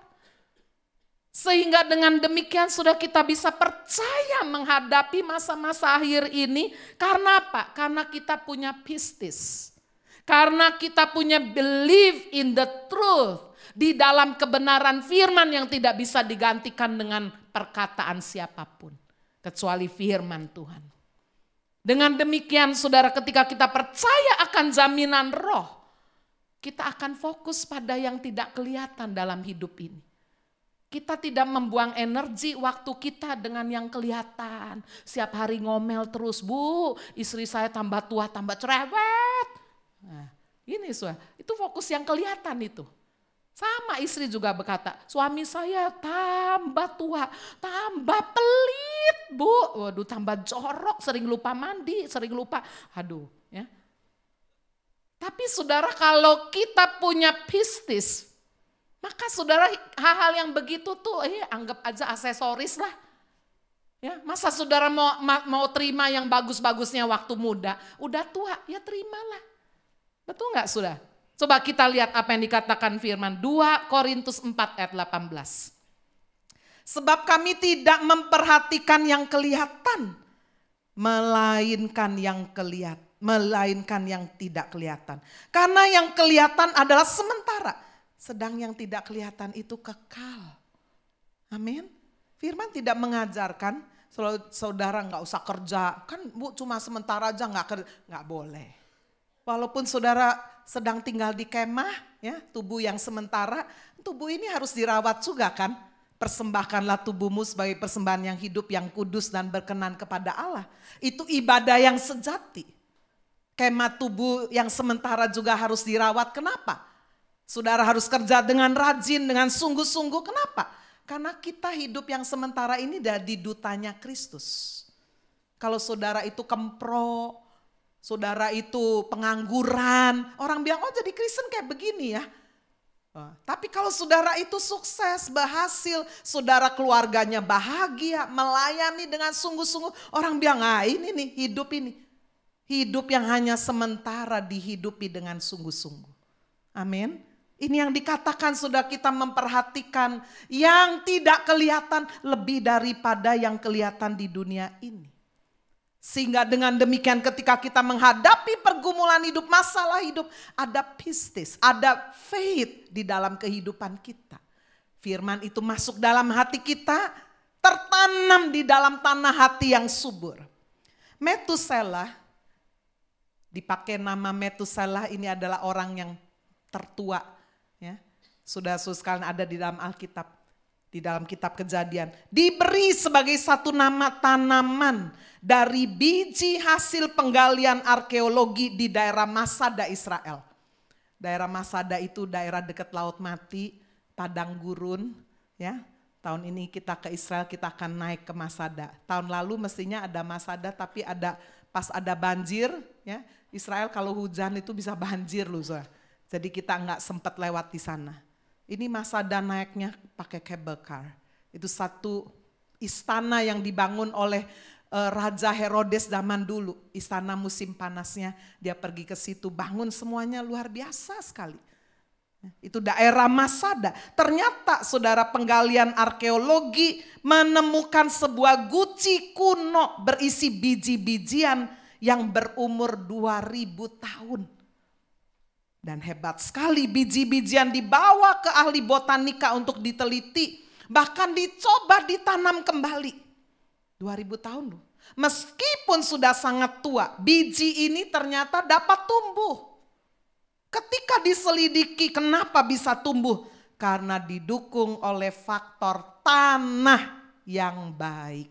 Sehingga dengan demikian sudah kita bisa percaya menghadapi masa-masa akhir ini. Karena apa? Karena kita punya pistis. Karena kita punya believe in the truth. Di dalam kebenaran firman yang tidak bisa digantikan dengan perkataan siapapun. Kecuali firman Tuhan. Dengan demikian saudara ketika kita percaya akan jaminan roh. Kita akan fokus pada yang tidak kelihatan dalam hidup ini. Kita tidak membuang energi waktu kita dengan yang kelihatan. Setiap hari ngomel terus, Bu, istri saya tambah tua, tambah cerewet. Nah, ini itu fokus yang kelihatan itu. Sama istri juga berkata, suami saya tambah tua, tambah pelit, Bu. Waduh, tambah jorok, sering lupa mandi, sering lupa. Aduh, ya. Tapi saudara kalau kita punya pistis, maka saudara hal-hal yang begitu tuh anggap aja aksesoris lah. Ya, masa saudara mau terima yang bagus-bagusnya waktu muda, udah tua ya terimalah. Betul nggak saudara? Coba kita lihat apa yang dikatakan firman 2 Korintus 4 ayat 18. Sebab kami tidak memperhatikan yang kelihatan, melainkan yang tidak kelihatan. Karena yang kelihatan adalah sementara, sedang yang tidak kelihatan itu kekal. Amin. Firman tidak mengajarkan saudara nggak usah kerja, kan Bu cuma sementara aja nggak boleh. Walaupun saudara sedang tinggal di kemah, ya tubuh yang sementara, tubuh ini harus dirawat juga kan. Persembahkanlah tubuhmu sebagai persembahan yang hidup, yang kudus dan berkenan kepada Allah. Itu ibadah yang sejati. Kemah tubuh yang sementara juga harus dirawat. Kenapa? Saudara harus kerja dengan rajin, dengan sungguh-sungguh. Kenapa? Karena kita hidup yang sementara ini dari dutanya Kristus. Kalau saudara itu kempro, saudara itu pengangguran, orang bilang, oh jadi Kristen kayak begini ya. Tapi kalau saudara itu sukses, berhasil, saudara keluarganya bahagia, melayani dengan sungguh-sungguh, orang bilang, ini nih hidup ini. Hidup yang hanya sementara dihidupi dengan sungguh-sungguh. Amin. Ini yang dikatakan sudah kita memperhatikan yang tidak kelihatan lebih daripada yang kelihatan di dunia ini. Sehingga dengan demikian ketika kita menghadapi pergumulan hidup, masalah hidup, ada pistis, ada faith di dalam kehidupan kita. Firman itu masuk dalam hati kita, tertanam di dalam tanah hati yang subur. Metusela, dipakai nama Metusela, ini adalah orang yang tertua. Ya, sudah sekalian ada di dalam Alkitab, di dalam kitab Kejadian. Diberi sebagai satu nama tanaman dari biji hasil penggalian arkeologi di daerah Masada Israel. Daerah Masada itu daerah dekat Laut Mati, padang gurun. Ya, tahun ini kita ke Israel, kita akan naik ke Masada. Tahun lalu mestinya ada Masada, tapi pas ada banjir. Ya, Israel kalau hujan itu bisa banjir loh. Jadi kita nggak sempat lewat di sana. Ini Masada naiknya pakai cable car. Itu satu istana yang dibangun oleh Raja Herodes zaman dulu. Istana musim panasnya, dia pergi ke situ, bangun semuanya luar biasa sekali. Itu daerah Masada. Ternyata saudara penggalian arkeologi menemukan sebuah guci kuno berisi biji-bijian yang berumur 2000 tahun. Dan hebat sekali, biji-bijian dibawa ke ahli botanika untuk diteliti. Bahkan dicoba ditanam kembali. 2000 tahun loh. Meskipun sudah sangat tua, biji ini ternyata dapat tumbuh. Ketika diselidiki kenapa bisa tumbuh? Karena didukung oleh faktor tanah yang baik.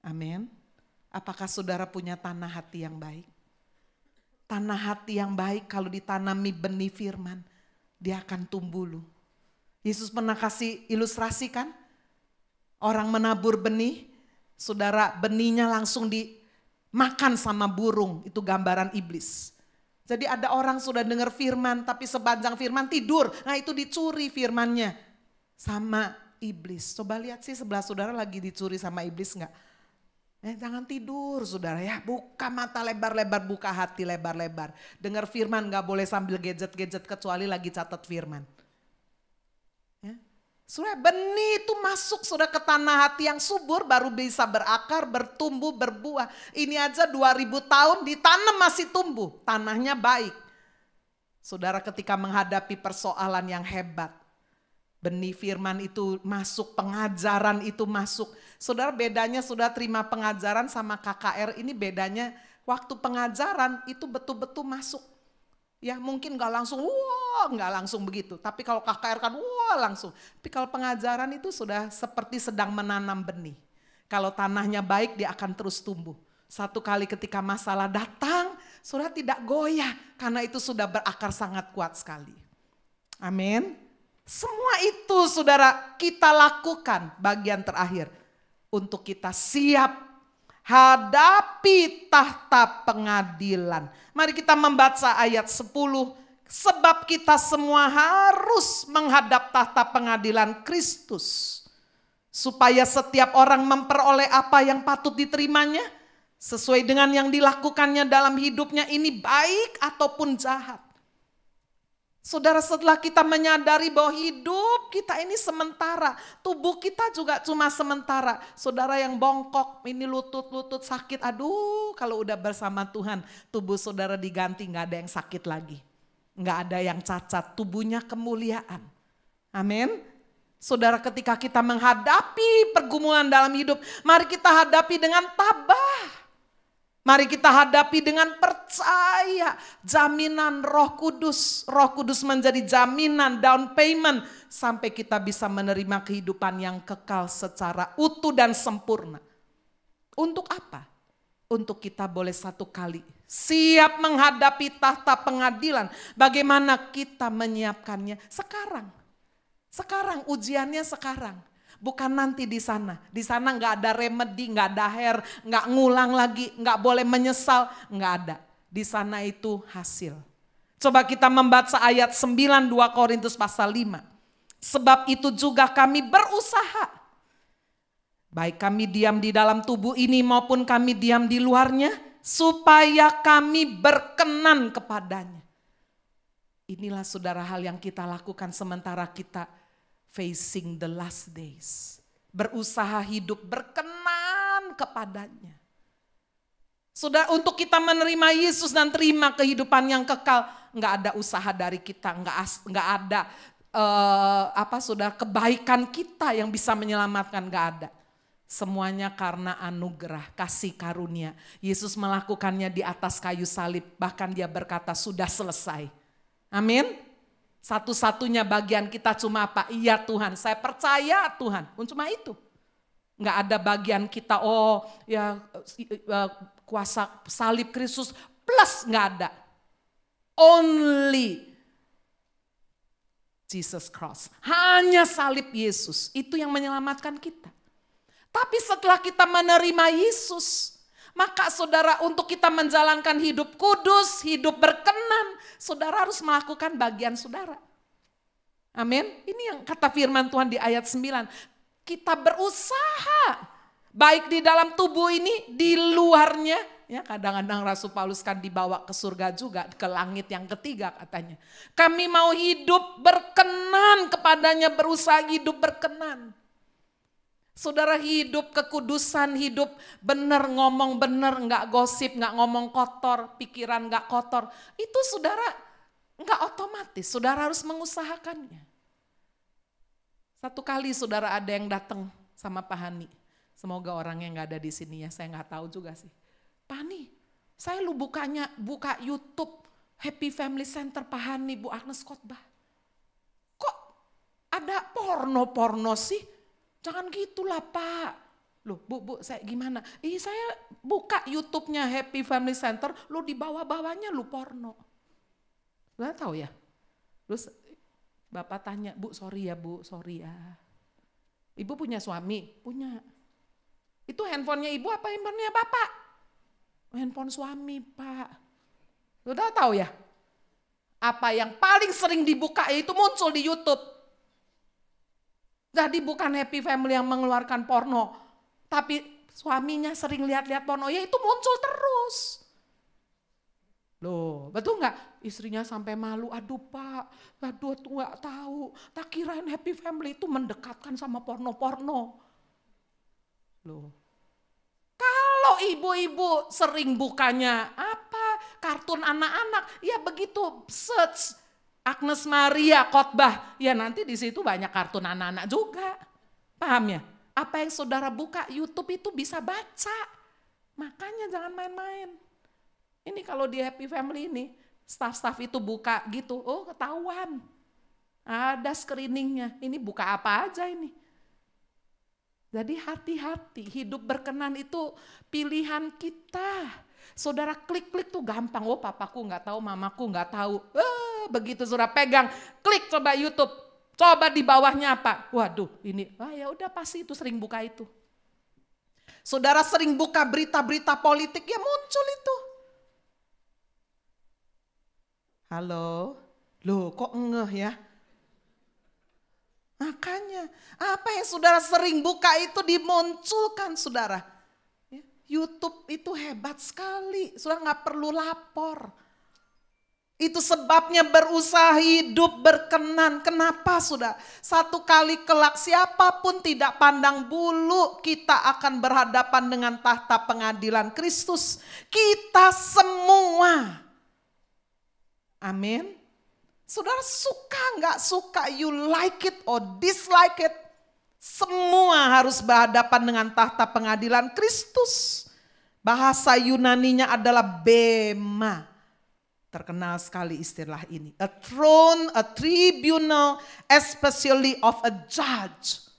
Amin. Apakah saudara punya tanah hati yang baik? Tanah hati yang baik kalau ditanami benih firman, dia akan tumbuh loh. Yesus pernah kasih ilustrasi kan? Orang menabur benih, saudara benihnya langsung dimakan sama burung, itu gambaran iblis. Jadi ada orang sudah dengar firman tapi sepanjang firman tidur, nah itu dicuri firmannya sama iblis. Coba lihat sih sebelah saudara lagi dicuri sama iblis enggak? Jangan tidur saudara ya, buka mata lebar-lebar, buka hati lebar-lebar. Dengar firman gak boleh sambil gadget-gadget kecuali lagi catat firman. Ya. Saudara benih itu masuk sudah ke tanah hati yang subur baru bisa berakar, bertumbuh, berbuah. Ini aja 2000 tahun ditanam masih tumbuh, tanahnya baik. Saudara ketika menghadapi persoalan yang hebat, benih firman itu masuk, pengajaran itu masuk. Saudara bedanya sudah terima pengajaran sama KKR ini bedanya waktu pengajaran itu betul-betul masuk. Ya mungkin gak langsung, wah gak langsung begitu. Tapi kalau KKR kan wah langsung. Tapi kalau pengajaran itu sudah seperti sedang menanam benih. Kalau tanahnya baik dia akan terus tumbuh. Satu kali ketika masalah datang, saudara tidak goyah. Karena itu sudah berakar sangat kuat sekali. Amin. Semua itu saudara kita lakukan bagian terakhir. Untuk kita siap hadapi tahta pengadilan. Mari kita membaca ayat 10. Sebab kita semua harus menghadap tahta pengadilan Kristus. Supaya setiap orang memperoleh apa yang patut diterimanya. Sesuai dengan yang dilakukannya dalam hidupnya ini baik ataupun jahat. Saudara, setelah kita menyadari bahwa hidup kita ini sementara, tubuh kita juga cuma sementara. Saudara yang bongkok, ini lutut sakit, aduh kalau udah bersama Tuhan, tubuh saudara diganti, gak ada yang sakit lagi. Gak ada yang cacat, tubuhnya kemuliaan. Amin. Saudara, ketika kita menghadapi pergumulan dalam hidup, mari kita hadapi dengan tabah. Mari kita hadapi dengan percaya, jaminan Roh Kudus. Roh Kudus menjadi jaminan, down payment, sampai kita bisa menerima kehidupan yang kekal secara utuh dan sempurna. Untuk apa? Untuk kita boleh satu kali siap menghadapi tahta pengadilan. Bagaimana kita menyiapkannya? Sekarang. Sekarang, ujiannya sekarang. Bukan nanti di sana. Di sana nggak ada remedi, nggak ada hair, nggak ngulang lagi, nggak boleh menyesal, nggak ada. Di sana itu hasil. Coba kita membaca ayat 9 2 Korintus pasal 5. Sebab itu juga kami berusaha. Baik kami diam di dalam tubuh ini maupun kami diam di luarnya, supaya kami berkenan kepadanya. Inilah saudara hal yang kita lakukan sementara kita facing the last days. Berusaha hidup berkenan kepadanya. Saudara, untuk kita menerima Yesus dan terima kehidupan yang kekal, nggak ada usaha dari kita, nggak ada saudara, kebaikan kita yang bisa menyelamatkan, nggak ada. Semuanya karena anugerah, kasih karunia. Yesus melakukannya di atas kayu salib, bahkan dia berkata sudah selesai. Amin. Satu-satunya bagian kita cuma apa? Iya Tuhan, saya percaya Tuhan. Cuma itu. Nggak ada bagian kita, kuasa salib Kristus plus, nggak ada. Only Jesus Cross. Hanya salib Yesus, itu yang menyelamatkan kita. Tapi setelah kita menerima Yesus, maka saudara, untuk kita menjalankan hidup kudus, hidup berkenan, saudara harus melakukan bagian saudara. Amin. Ini yang kata firman Tuhan di ayat 9. Kita berusaha, baik di dalam tubuh ini, di luarnya. Ya, kadang-kadang Rasul Paulus kan dibawa ke surga juga, ke langit yang ketiga katanya. Kami mau hidup berkenan kepadanya, berusaha hidup berkenan. Saudara, hidup kekudusan, hidup benar, ngomong benar, enggak gosip, enggak ngomong kotor, pikiran enggak kotor. Itu saudara enggak otomatis, saudara harus mengusahakannya. Satu kali saudara ada yang datang sama Pak Hani. Semoga orangnya enggak ada di sini ya, saya enggak tahu juga sih. Pak Hani, saya buka YouTube Happy Family Center Pak Hani, Bu Agnes khotbah. Kok ada porno-porno sih? Jangan gitulah Pak. Loh Bu, saya gimana? Saya buka YouTube-nya Happy Family Center, lu di bawah-bawahnya lu porno. Lu tahu ya? Terus Bapak tanya, Bu sorry ya. Ibu punya suami? Punya. Itu handphonenya ibu apa handphonenya Bapak? Handphone suami Pak. Lu tahu ya? Apa yang paling sering dibuka itu muncul di YouTube. Jadi bukan Happy Family yang mengeluarkan porno, tapi suaminya sering lihat-lihat porno, ya itu muncul terus. Loh, betul nggak? Istrinya sampai malu, aduh Pak, aduh tuh nggak tahu. Tak kirain Happy Family itu mendekatkan sama porno-porno. Loh, kalau ibu-ibu sering bukanya apa? Kartun anak-anak, ya begitu search Agnes Maria khotbah, ya nanti di situ banyak kartun anak-anak juga. Paham ya? Apa yang saudara buka YouTube itu bisa baca. Makanya jangan main-main. Ini kalau di Happy Family ini, staff-staff itu buka gitu, oh ketahuan. Ada screeningnya, ini buka apa aja ini. Jadi hati-hati, hidup berkenan itu pilihan kita. Saudara klik-klik tuh gampang, oh papaku nggak tahu, mamaku nggak tahu. Begitu saudara pegang, klik coba YouTube, coba di bawahnya apa? Waduh, ini, ya udah pasti itu sering buka itu. Saudara sering buka berita-berita politik, ya muncul itu. Halo, loh kok ngeh ya? Makanya, apa yang saudara sering buka itu dimunculkan saudara. YouTube itu hebat sekali, saudara nggak perlu lapor. Itu sebabnya berusaha hidup berkenan. Kenapa sudah? Satu kali kelak siapapun tidak pandang bulu, kita akan berhadapan dengan tahta pengadilan Kristus. Kita semua. Amin. Saudara suka nggak suka, you like it or dislike it, semua harus berhadapan dengan tahta pengadilan Kristus. Bahasa Yunaninya adalah bema. Terkenal sekali istilah ini. A throne, a tribunal, especially of a judge.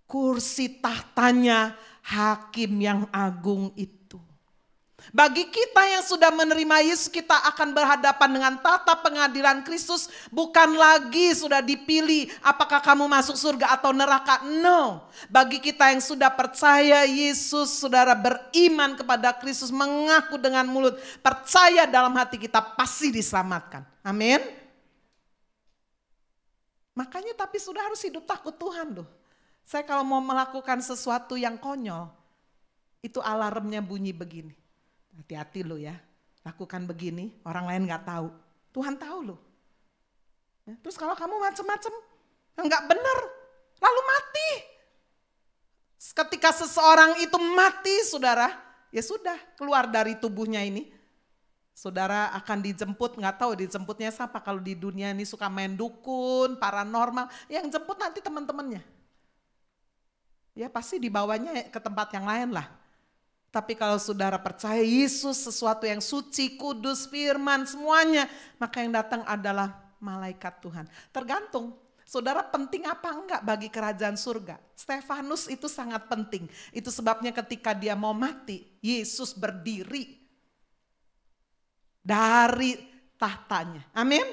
Kursi tahtanya hakim yang agung itu. Bagi kita yang sudah menerima Yesus, kita akan berhadapan dengan tahta pengadilan Kristus. Bukan lagi sudah dipilih apakah kamu masuk surga atau neraka. No. Bagi kita yang sudah percaya Yesus, saudara beriman kepada Kristus, mengaku dengan mulut, percaya dalam hati kita, pasti diselamatkan. Amin. Makanya tapi sudah harus hidup takut Tuhan loh. Saya kalau mau melakukan sesuatu yang konyol, itu alarmnya bunyi begini. Hati-hati lo ya, lakukan begini, orang lain gak tahu. Tuhan tahu lo. Terus kalau kamu macem-macem, nggak benar, lalu mati. Ketika seseorang itu mati, saudara, ya sudah keluar dari tubuhnya ini. Saudara akan dijemput, nggak tahu dijemputnya siapa. Kalau di dunia ini suka main dukun, paranormal, yang jemput nanti teman-temannya. Ya pasti dibawanya ke tempat yang lain lah. Tapi kalau saudara percaya Yesus sesuatu yang suci, kudus, firman, semuanya, maka yang datang adalah malaikat Tuhan. Tergantung, saudara penting apa enggak bagi kerajaan surga. Stefanus itu sangat penting. Itu sebabnya ketika dia mau mati, Yesus berdiri dari tahtanya. Amin.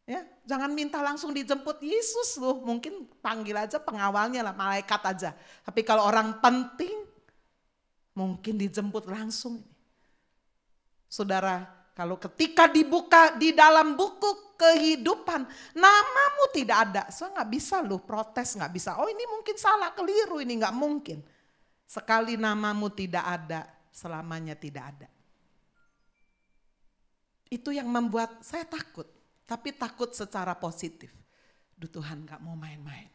Ya, jangan minta langsung dijemput Yesus loh. Mungkin panggil aja pengawalnya lah, malaikat aja. Tapi kalau orang penting, mungkin dijemput langsung. Saudara, kalau ketika dibuka di dalam buku kehidupan, namamu tidak ada. So nggak bisa loh protes, nggak bisa. Oh ini mungkin salah, keliru, ini nggak mungkin. Sekali namamu tidak ada, selamanya tidak ada. Itu yang membuat saya takut. Tapi takut secara positif. Duh Tuhan nggak mau main-main.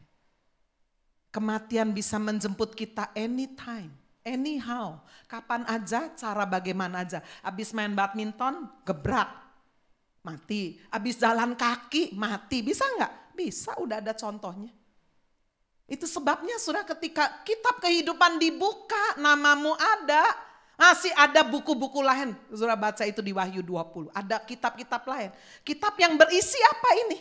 Kematian bisa menjemput kita anytime. Anyhow, kapan aja, cara bagaimana aja. Abis main badminton, gebrak, mati. Abis jalan kaki, mati. Bisa nggak? Bisa, udah ada contohnya. Itu sebabnya sudah ketika kitab kehidupan dibuka, namamu ada. Masih ada buku-buku lain. Sudah baca itu di Wahyu 20. Ada kitab-kitab lain. Kitab yang berisi apa ini?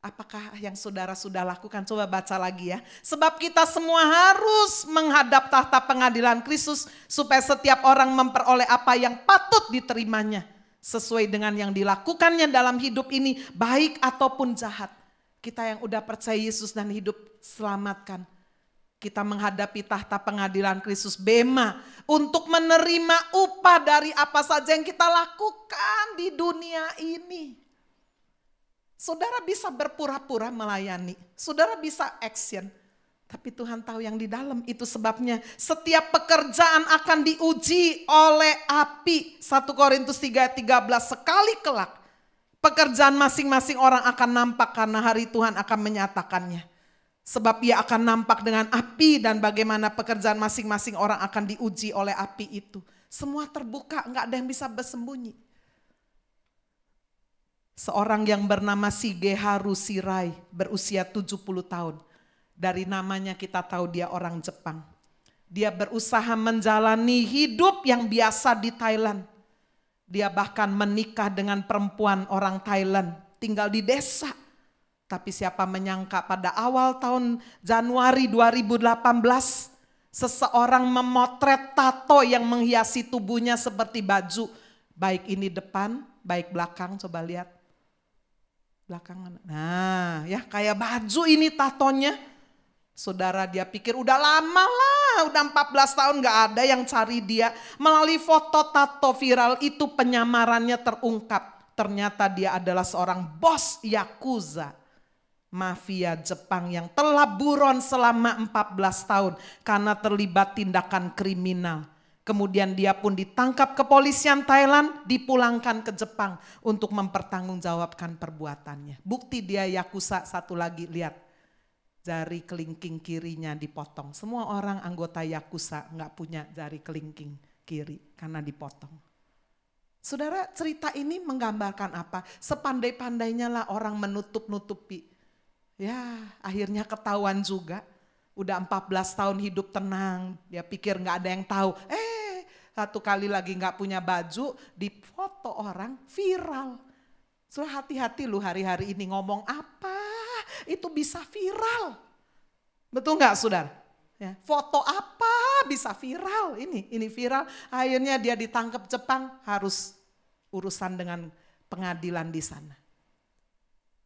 Apakah yang saudara sudah lakukan? Coba baca lagi ya. Sebab kita semua harus menghadap tahta pengadilan Kristus supaya setiap orang memperoleh apa yang patut diterimanya sesuai dengan yang dilakukannya dalam hidup ini, baik ataupun jahat. Kita yang udah percaya Yesus dan hidup selamatkan. Kita menghadapi tahta pengadilan Kristus bema untuk menerima upah dari apa saja yang kita lakukan di dunia ini. Saudara bisa berpura-pura melayani, saudara bisa action, tapi Tuhan tahu yang di dalam. Itu sebabnya setiap pekerjaan akan diuji oleh api. 1 Korintus 3:13, sekali kelak pekerjaan masing-masing orang akan nampak karena hari Tuhan akan menyatakannya. Sebab ia akan nampak dengan api dan bagaimana pekerjaan masing-masing orang akan diuji oleh api itu. Semua terbuka, nggak ada yang bisa bersembunyi. Seorang yang bernama Shigeharu Shirai berusia 70 tahun. Dari namanya kita tahu dia orang Jepang. Dia berusaha menjalani hidup yang biasa di Thailand. Dia bahkan menikah dengan perempuan orang Thailand, tinggal di desa. Tapi siapa menyangka pada awal tahun Januari 2018, seseorang memotret tato yang menghiasi tubuhnya seperti baju. Baik ini depan, baik belakang, coba lihat. Belakangan. Nah ya kayak baju ini tatonya. Saudara dia pikir udah lama lah, udah 14 tahun gak ada yang cari dia. Melalui foto tato viral itu penyamarannya terungkap. Ternyata dia adalah seorang bos Yakuza. Mafia Jepang yang telah buron selama 14 tahun karena terlibat tindakan kriminal. Kemudian dia pun ditangkap kepolisian Thailand, dipulangkan ke Jepang untuk mempertanggungjawabkan perbuatannya. Bukti dia yakuza satu lagi, lihat. Jari kelingking kirinya dipotong. Semua orang anggota yakuza nggak punya jari kelingking kiri karena dipotong. Saudara, cerita ini menggambarkan apa? Sepandai-pandainya lah orang menutup-nutupi. Ya, akhirnya ketahuan juga. Udah 14 tahun hidup tenang, dia pikir nggak ada yang tahu. Satu kali lagi nggak punya baju, difoto orang, viral. So hati-hati lu hari-hari ini ngomong apa, itu bisa viral. Betul nggak saudara? Ya, foto apa bisa viral, ini viral. Akhirnya dia ditangkap Jepang, harus urusan dengan pengadilan di sana.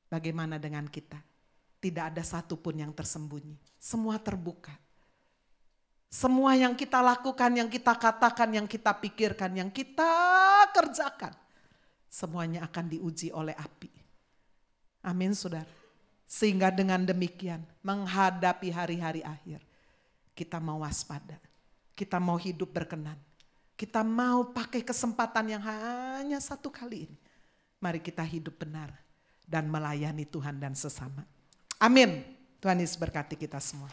Bagaimana dengan kita? Tidak ada satupun yang tersembunyi, semua terbuka. Semua yang kita lakukan, yang kita katakan, yang kita pikirkan, yang kita kerjakan, semuanya akan diuji oleh api. Amin saudara. Sehingga dengan demikian menghadapi hari-hari akhir, kita mau waspada, kita mau hidup berkenan, kita mau pakai kesempatan yang hanya satu kali ini. Mari kita hidup benar dan melayani Tuhan dan sesama. Amin. Tuhan Yesus berkati kita semua.